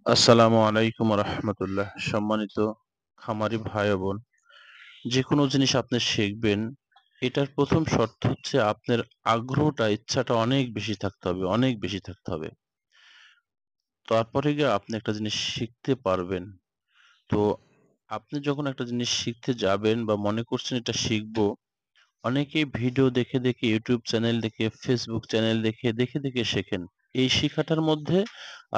আসসালামু আলাইকুম রহমতুল্লাহ। সম্মানিত খামারি ভাই ও বোন, যে কোনো জিনিস আপনি শিখবেন, এটার প্রথম শর্ত হচ্ছে আপনার আগ্রহটা, ইচ্ছাটা অনেক বেশি থাকতে হবে, অনেক বেশি থাকতে হবে। তারপরে গিয়ে আপনি একটা জিনিস শিখতে পারবেন। তো আপনি যখন একটা জিনিস শিখতে যাবেন বা মনে করছেন এটা শিখবো, অনেকেই ভিডিও দেখে দেখে, ইউটিউব চ্যানেল দেখে, ফেসবুক চ্যানেল দেখে দেখে দেখে শেখেন। এই শিখাটার মধ্যে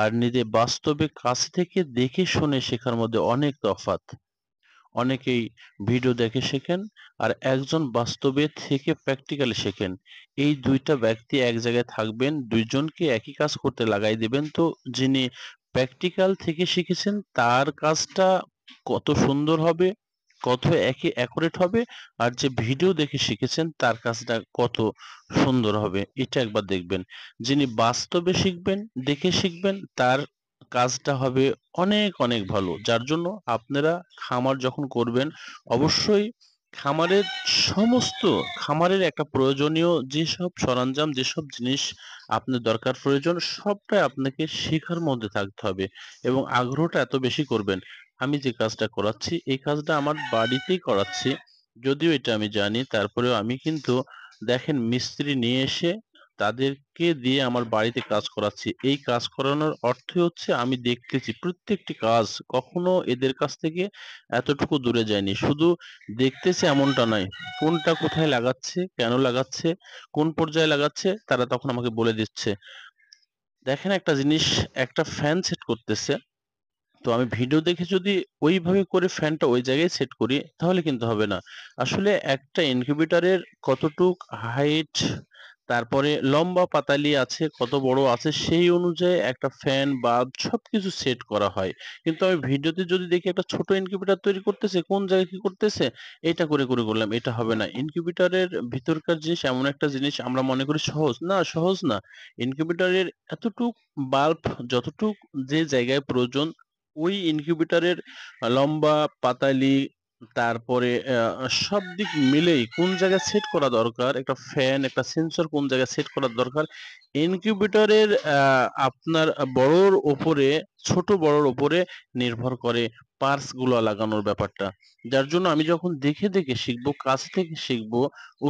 আর নিজে বাস্তবে কাছ থেকে দেখে শুনে শেখার মধ্যে অনেক তফাৎ। অনেকেই ভিডিও দেখে শেখেন, আর একজন বাস্তবে থেকে প্র্যাকটিক্যালি শেখেন। এই দুইটা ব্যক্তি এক জায়গায় থাকবেন, দুইজনকে একই কাজ করতে লাগাই দিবেন, তো যিনি প্র্যাকটিক্যাল থেকে শিখেছেন তার কাজটা কত সুন্দর হবে, কত একে অ্যাকুরেট হবে, আর যে ভিডিও দেখে শিখেছেন তার কাজটা কত সুন্দর হবে, এটা একবার দেখবেন। যিনি বাস্তবে শিখবেন, দেখে শিখবেন, তার কাজটা হবে অনেক অনেক ভালো। যার জন্য আপনারা খামার যখন করবেন, অবশ্যই খামারের সমস্ত খামারের একটা প্রয়োজনীয় যেসব সরঞ্জাম, যেসব জিনিস আপনার দরকার প্রয়োজন, সবটাই আপনাকে শেখার মধ্যে থাকতে হবে এবং আগ্রহটা এত বেশি করবেন। আমি যে কাজটা করাচ্ছি, এই কাজটা আমার বাড়িতেই করাচ্ছি। যদিও এটা আমি জানি, তারপরেও আমি কিন্তু দেখেন মিস্ত্রি নিয়ে এসে তাদেরকে দিয়ে আমার বাড়িতে কাজ করাচ্ছি। এই কাজ করানোর অর্থই হচ্ছে আমি দেখতেছি প্রত্যেকটি কাজ, কখনো এদের কাছ থেকে এতটুকু দূরে যায়নি। শুধু দেখতেছি এমনটা নয়, কোনটা কোথায় লাগাচ্ছে, কেন লাগাচ্ছে, কোন পর্যায়ে লাগাচ্ছে, তারা তখন আমাকে বলে দিচ্ছে। দেখেন একটা জিনিস, একটা ফ্যান সেট করতেছে, তো আমি ভিডিও দেখে যদি ওইভাবে করে ফ্যানটা ওই জায়গায় সেট করি তাহলে কিন্তু হবে না। আসলে একটা ইনকিউবেটরের কতটুক হাইট, তারপরে লম্বা পাতালি আছে, কত বড় আছে, সেই অনুযায়ী একটা ফ্যান বাল্ব সবকিছু সেট করা হয়। কিন্তু আমি ভিডিওতে যদি দেখি একটা ছোট ইনকিউবেটর তৈরি করতেছে, কোন জায়গায় কি করতেছে, এটা করে করে করলাম, এটা হবে না। ইনকিউবেটরের ভিতরকার জিনিস এমন একটা জিনিস, আমরা মনে করি সহজ না, সহজ না। ইনকিউবেটরের এতটুক বাল্ব, যতটুক যে জায়গায় প্রয়োজন, ওই ইনকিউবেটরের লম্বা, পাতালি, তারপরে সব দিক মিলেই কোন জায়গায় সেট করা দরকার, একটা ফ্যান, একটা সেন্সর কোন জায়গায় সেট করা দরকার, ইনকিউবেটরের আপনার বড়র উপরে, ছোট বড়র উপরে নির্ভর করে পার্টস গুলো লাগানোর ব্যাপারটা। যার জন্য আমি যখন দেখে দেখে শিখবো, কাছ থেকে শিখবো,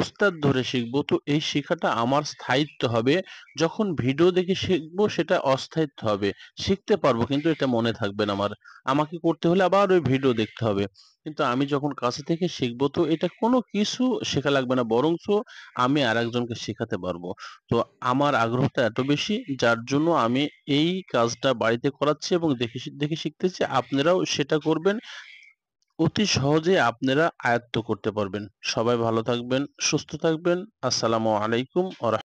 উস্তাদ ধরে শিখবো, তো এই শেখাটা আমার স্থায়িত্ব হবে। যখন ভিডিও দেখে শিখবো সেটা অস্থায়িত্ব হবে। শিখতে পারবো কিন্তু এটা মনে থাকবে না আমার। আমাকে করতে হলে আবার ওই ভিডিও দেখতে হবে। কিন্তু আমি যখন কাছে থেকে শিখবো, তো এটা কোনো কিছু শেখা লাগবে না, বরঞ্চ আমি আরেকজনকে শেখাতে পারবো। তো আমার আগ্রহটা এত বেশি, যার জন্য আমি এই কাজটা বাড়িতে করাচ্ছি এবং দেখে দেখে শিখতেছি। আপনারাও সেটা করবেন, অতি সহজে আপনারা আয়ত্ত করতে পারবেন। সবাই ভালো থাকবেন, সুস্থ থাকবেন। আসসালামু আলাইকুম ওয়া